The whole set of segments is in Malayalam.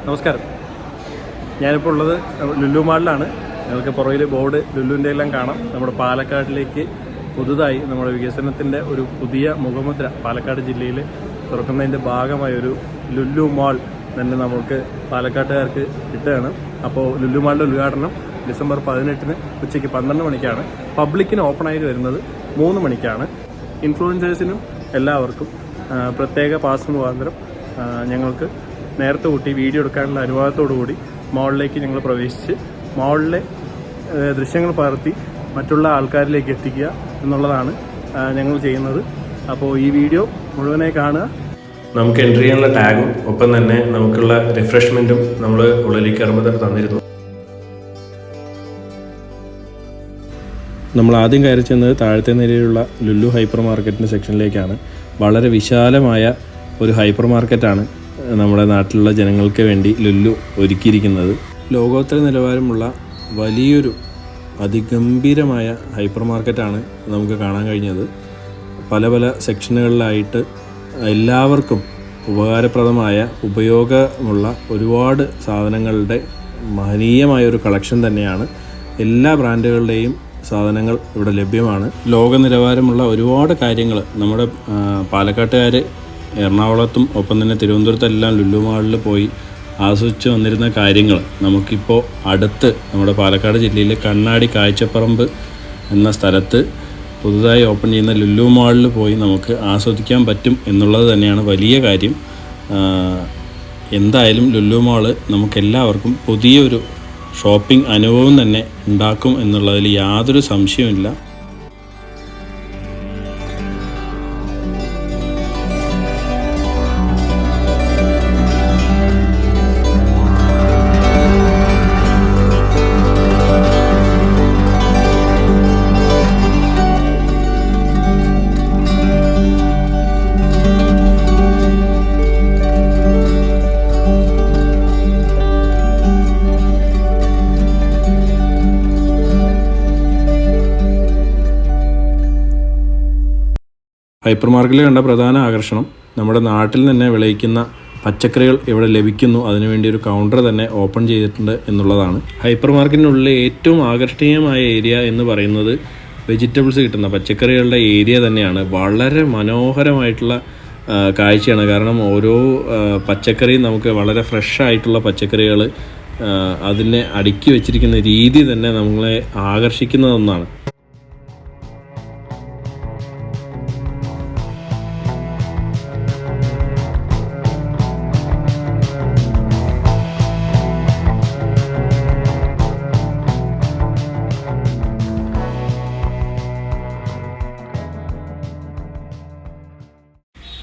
നമസ്കാരം. ഞാനിപ്പോൾ ഉള്ളത് ലുലു മാളിലാണ്. നിങ്ങൾക്ക് പുറകിൽ ബോർഡ് ലുലുവിൻ്റെ എല്ലാം കാണാം. നമ്മുടെ പാലക്കാടിലേക്ക് പുതുതായി നമ്മുടെ വികസനത്തിൻ്റെ ഒരു പുതിയ മുഖമുദ്ര പാലക്കാട് ജില്ലയിൽ തുറക്കുന്നതിൻ്റെ ഭാഗമായ ഒരു ലുലു മാൾ തന്നെ നമുക്ക് പാലക്കാട്ടുകാർക്ക് കിട്ടുകയാണ്. അപ്പോൾ ലുലു മാളിൻ്റെ ഉദ്ഘാടനം ഡിസംബർ 18 ഉച്ചയ്ക്ക് 12 മണിക്കാണ്. പബ്ലിക്കിന് ഓപ്പണായിട്ട് വരുന്നത് 3 മണിക്കാണ്. ഇൻഫ്ലുവൻസേഴ്സിനും എല്ലാവർക്കും പ്രത്യേക പാസ് മുഖാന്തരം ഞങ്ങൾക്ക് നേരത്തെ കൂട്ടി വീഡിയോ എടുക്കാനുള്ള അനുവാദത്തോടു കൂടി മാളിലേക്ക് ഞങ്ങൾ പ്രവേശിച്ച് മാളിലെ ദൃശ്യങ്ങൾ പകർത്തി മറ്റുള്ള ആൾക്കാരിലേക്ക് എത്തിക്കുക എന്നുള്ളതാണ് ഞങ്ങൾ ചെയ്യുന്നത്. അപ്പോൾ ഈ വീഡിയോ മുഴുവനായി കാണുക. നമുക്ക് എൻട്രി ചെയ്യാനുള്ള ടാഗും ഒപ്പം തന്നെ നമുക്കുള്ള റിഫ്രഷ്മെൻറ്റും നമ്മൾ ഉള്ളിലേക്ക് കയറുമ്പോൾ തന്നെ തന്നിരുന്നു. നമ്മൾ ആദ്യം കയറി ചെന്നത് താഴത്തെ നിലയിലുള്ള ലുലു ഹൈപ്പർ മാർക്കറ്റിൻ്റെ സെക്ഷനിലേക്കാണ്. വളരെ വിശാലമായ ഒരു ഹൈപ്പർ മാർക്കറ്റാണ് നമ്മുടെ നാട്ടിലുള്ള ജനങ്ങൾക്ക് വേണ്ടി ലുലു ഒരുക്കിയിരിക്കുന്നത്. ലോകോത്തര നിലവാരമുള്ള വലിയൊരു അതിഗംഭീരമായ ഹൈപ്പർ മാർക്കറ്റാണ് നമുക്ക് കാണാൻ കഴിഞ്ഞത്. പല പല സെക്ഷനുകളിലായിട്ട് എല്ലാവർക്കും ഉപകാരപ്രദമായ ഉപയോഗമുള്ള ഒരുപാട് സാധനങ്ങളുടെ മഹനീയമായൊരു കളക്ഷൻ തന്നെയാണ്. എല്ലാ ബ്രാൻഡുകളുടെയും സാധനങ്ങൾ ഇവിടെ ലഭ്യമാണ്. ലോക നിലവാരമുള്ള ഒരുപാട് കാര്യങ്ങൾ നമ്മുടെ പാലക്കാട്ടുകാർ എറണാകുളത്തും ഒപ്പം തന്നെ തിരുവനന്തപുരത്തെല്ലാം ലുലു മാളിൽ പോയി ആസ്വദിച്ച് വന്നിരുന്ന കാര്യങ്ങൾ നമുക്കിപ്പോൾ അടുത്ത് നമ്മുടെ പാലക്കാട് ജില്ലയിലെ കണ്ണാടി കാഴ്ചപ്പറമ്പ് എന്ന സ്ഥലത്ത് പുതുതായി ഓപ്പൺ ചെയ്യുന്ന ലുലു മാളിൽ പോയി നമുക്ക് ആസ്വദിക്കാൻ പറ്റും എന്നുള്ളത് തന്നെയാണ് വലിയ കാര്യം. എന്തായാലും ലുലു മാള് നമുക്കെല്ലാവർക്കും പുതിയൊരു ഷോപ്പിംഗ് അനുഭവം തന്നെ ഉണ്ടാക്കും എന്നുള്ളതിൽ യാതൊരു സംശയവുമില്ല. ഹൈപ്പർ മാർക്കറ്റിൽ കണ്ട പ്രധാന ആകർഷണം നമ്മുടെ നാട്ടിൽ തന്നെ വിളയിക്കുന്ന പച്ചക്കറികൾ ഇവിടെ ലഭിക്കുന്നു. അതിനുവേണ്ടി ഒരു കൗണ്ടർ തന്നെ ഓപ്പൺ ചെയ്തിട്ടുണ്ട് എന്നുള്ളതാണ്. ഹൈപ്പർ മാർക്കറ്റിനുള്ളിലെ ഏറ്റവും ആകർഷണീയമായ ഏരിയ എന്ന് പറയുന്നത് വെജിറ്റബിൾസ് കിട്ടുന്ന പച്ചക്കറികളുടെ ഏരിയ തന്നെയാണ്. വളരെ മനോഹരമായിട്ടുള്ള കാഴ്ചയാണ്. കാരണം ഓരോ പച്ചക്കറിയും നമുക്ക് വളരെ ഫ്രഷ് ആയിട്ടുള്ള പച്ചക്കറികൾ അതിനെ അടുക്കി വെച്ചിരിക്കുന്ന രീതി തന്നെ നമ്മളെ ആകർഷിക്കുന്ന ഒന്നാണ്.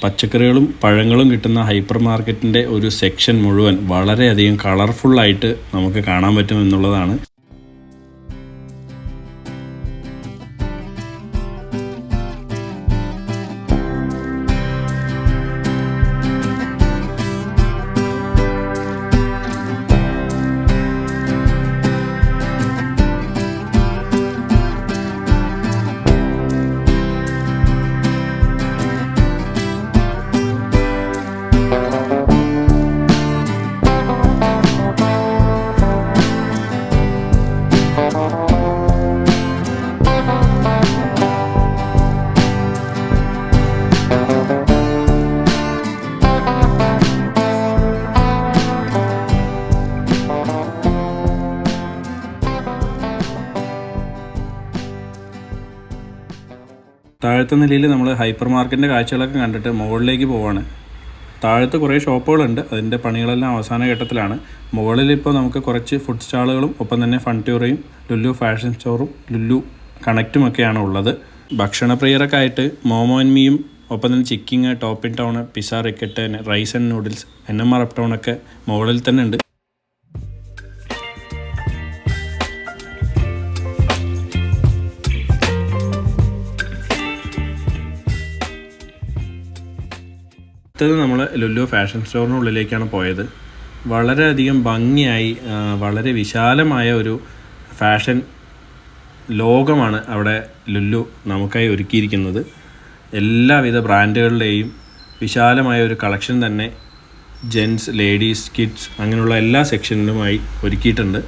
പച്ചക്കറികളും പഴങ്ങളും കിട്ടുന്ന ഹൈപ്പർ മാർക്കറ്റിൻ്റെ ഒരു സെക്ഷൻ മുഴുവൻ വളരെയധികം കളർഫുള്ളായിട്ട് നമുക്ക് കാണാൻ പറ്റും എന്നുള്ളതാണ്. താഴത്തെ നിലയിൽ നമ്മൾ ഹൈപ്പർ മാർക്കറ്റിൻ്റെ കാഴ്ചകളൊക്കെ കണ്ടിട്ട് മുകളിലേക്ക് പോവാണ്. താഴത്ത് കുറേ ഷോപ്പുകളുണ്ട്. അതിൻ്റെ പണികളെല്ലാം അവസാന ഘട്ടത്തിലാണ്. മുകളിലിപ്പോൾ നമുക്ക് കുറച്ച് ഫുഡ് സ്റ്റാളുകളും ഒപ്പം തന്നെ ഫൺട്യൂറയും ലുലു ഫാഷൻ സ്റ്റോറും ലുലു കണക്റ്റും ഒക്കെയാണ് ഉള്ളത്. ഭക്ഷണപ്രിയരൊക്കെ ആയിട്ട് മോമോ ആൻഡ് മീയും ഒപ്പം തന്നെ Chicking, top in town, pizza റിക്കറ്റ്, rice and noodles, NMR up town ഒക്കെ മുകളിൽ തന്നെ ഉണ്ട്. അടുത്തത് നമ്മൾ ലുലു ഫാഷൻ സ്റ്റോറിനുള്ളിലേക്കാണ് പോയത്. വളരെയധികം ഭംഗിയായി വളരെ വിശാലമായ ഒരു ഫാഷൻ ലോകമാണ് അവിടെ ലുലു നമുക്കായി ഒരുക്കിയിരിക്കുന്നത്. എല്ലാവിധ ബ്രാൻഡുകളുടെയും വിശാലമായ ഒരു കളക്ഷൻ തന്നെ ജെൻസ്, ലേഡീസ്, കിഡ്സ് അങ്ങനെയുള്ള എല്ലാ സെക്ഷനിലുമായി ഒരുക്കിയിട്ടുണ്ട്.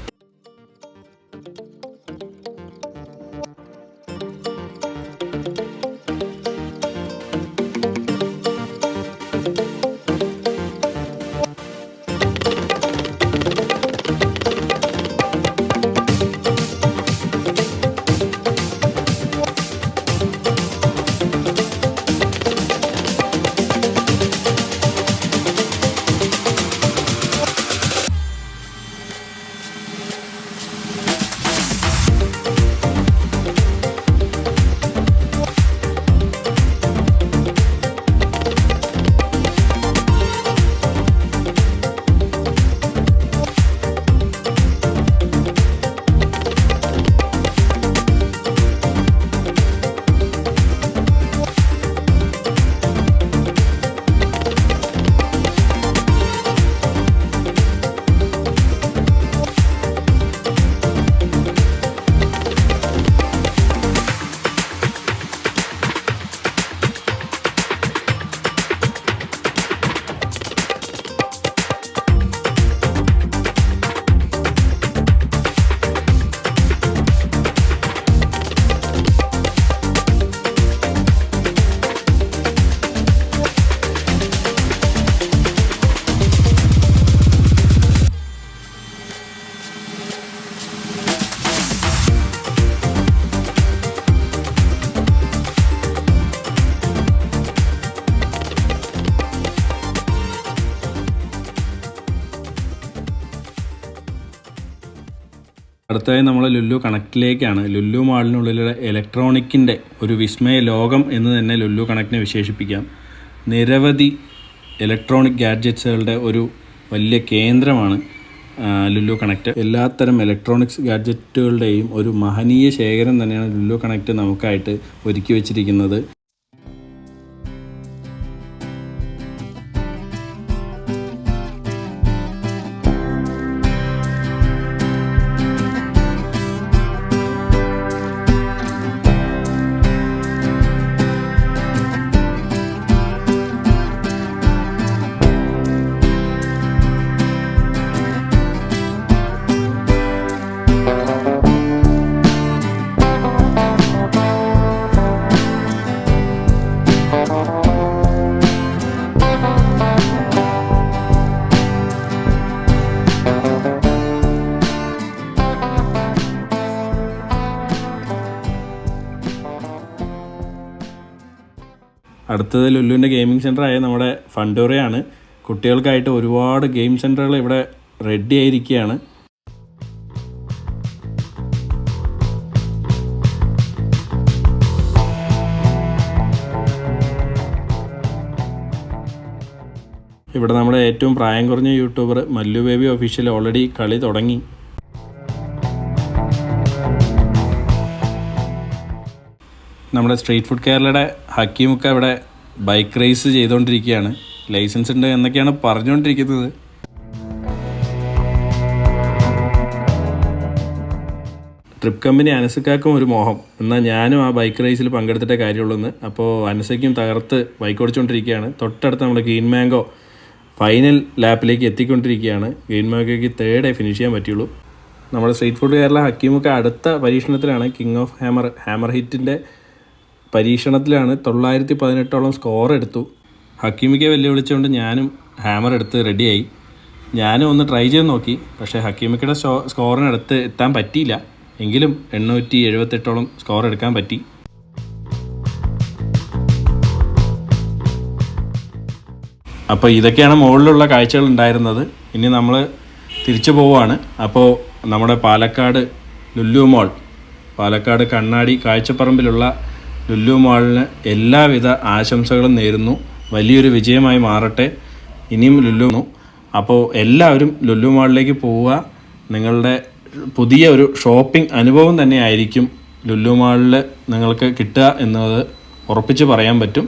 അടുത്തതായി നമ്മൾ ലുലു കണക്റ്റിലേക്കാണ്. ലുലു മാളിനുള്ളിലുള്ള ഇലക്ട്രോണിക്കിൻ്റെ ഒരു വിസ്മയ ലോകം എന്ന് തന്നെ ലുലു കണക്റ്റിനെ വിശേഷിപ്പിക്കാം. നിരവധി ഇലക്ട്രോണിക് ഗാഡ്ജറ്റ്സുകളുടെ ഒരു വലിയ കേന്ദ്രമാണ് ലുലു കണക്റ്റ്. എല്ലാത്തരം ഇലക്ട്രോണിക്സ് ഗാഡ്ജറ്റുകളുടെയും ഒരു മഹനീയ ശേഖരം തന്നെയാണ് ലുലു കണക്റ്റ് നമുക്കായിട്ട് ഒരുക്കി വച്ചിരിക്കുന്നത്. അടുത്തത് ലുലുവിൻ്റെ ഗെയിമിംഗ് സെൻ്ററായ നമ്മുടെ ഫണ്ടോറയാണ്. കുട്ടികൾക്കായിട്ട് ഒരുപാട് ഗെയിം സെൻ്ററുകൾ ഇവിടെ റെഡി ആയിരിക്കുകയാണ്. ഇവിടെ നമ്മുടെ ഏറ്റവും പ്രായം കുറഞ്ഞ YouTuber Mallu baby official already കളി തുടങ്ങി. നമ്മുടെ സ്ട്രീറ്റ് ഫുഡ് കേരളയുടെ ഹക്കീമൊക്കെ ഇവിടെ ബൈക്ക് റേസ് ചെയ്തുകൊണ്ടിരിക്കുകയാണ്. ലൈസൻസ് ഉണ്ട് എന്നൊക്കെയാണ് പറഞ്ഞുകൊണ്ടിരിക്കുന്നത്. ട്രിപ്പ് കമ്പനി അനസക്കാക്കും ഒരു മോഹം, എന്നാൽ ഞാനും ആ ബൈക്ക് റേസിൽ പങ്കെടുത്തിട്ടേ കാര്യമുള്ളൂ. അപ്പോൾ അനസയ്ക്കും തകർത്ത് ബൈക്ക് ഓടിച്ചുകൊണ്ടിരിക്കുകയാണ്. തൊട്ടടുത്ത് നമ്മുടെ ഗ്രീൻ മാംഗോ ഫൈനൽ ലാപ്പിലേക്ക് എത്തിക്കൊണ്ടിരിക്കുകയാണ്. ഗ്രീൻ മാംഗോയ്ക്ക് 3rd ഫിനിഷ് ചെയ്യാൻ പറ്റുള്ളൂ. നമ്മുടെ സ്ട്രീറ്റ് ഫുഡ് കേരള ഹക്കീമൊക്കെ അടുത്ത പരീക്ഷണത്തിലാണ്. കിങ് ഓഫ് ഹാമർ ഹിറ്റിൻ്റെ പരീക്ഷണത്തിലാണ്. 918 സ്കോർ എടുത്തു. ഹക്കീമിക്ക് വെല്ലുവിളിച്ചുകൊണ്ട് ഞാനും ഹാമർ എടുത്ത് റെഡിയായി. ഞാനും ഒന്ന് ട്രൈ ചെയ്ത് നോക്കി. പക്ഷേ ഹക്കീമിക്കയുടെ സ്കോറിനടുത്ത് എത്താൻ പറ്റിയില്ല. എങ്കിലും 878 സ്കോർ എടുക്കാൻ പറ്റി. അപ്പോൾ ഇതൊക്കെയാണ് മുകളിലുള്ള കാഴ്ചകൾ ഉണ്ടായിരുന്നത്. ഇനി നമ്മൾ തിരിച്ചു പോവുകയാണ്. അപ്പോൾ നമ്മുടെ പാലക്കാട് ലുലു മാൾ, പാലക്കാട് കണ്ണാടി കാഴ്ചപ്പറമ്പിലുള്ള ലുലു മാളിന് എല്ലാവിധ ആശംസകളും നേരുന്നു. വലിയൊരു വിജയമായി മാറട്ടെ. ഇനിയും ലുലു. അപ്പോൾ എല്ലാവരും ലുലു മാളിലേക്ക് പോവുക. നിങ്ങളുടെ പുതിയ ഒരു ഷോപ്പിംഗ് അനുഭവം തന്നെയായിരിക്കും ലുലു മാളിൽ നിങ്ങൾക്ക് കിട്ടുക എന്നത് ഉറപ്പിച്ച് പറയാൻ പറ്റും.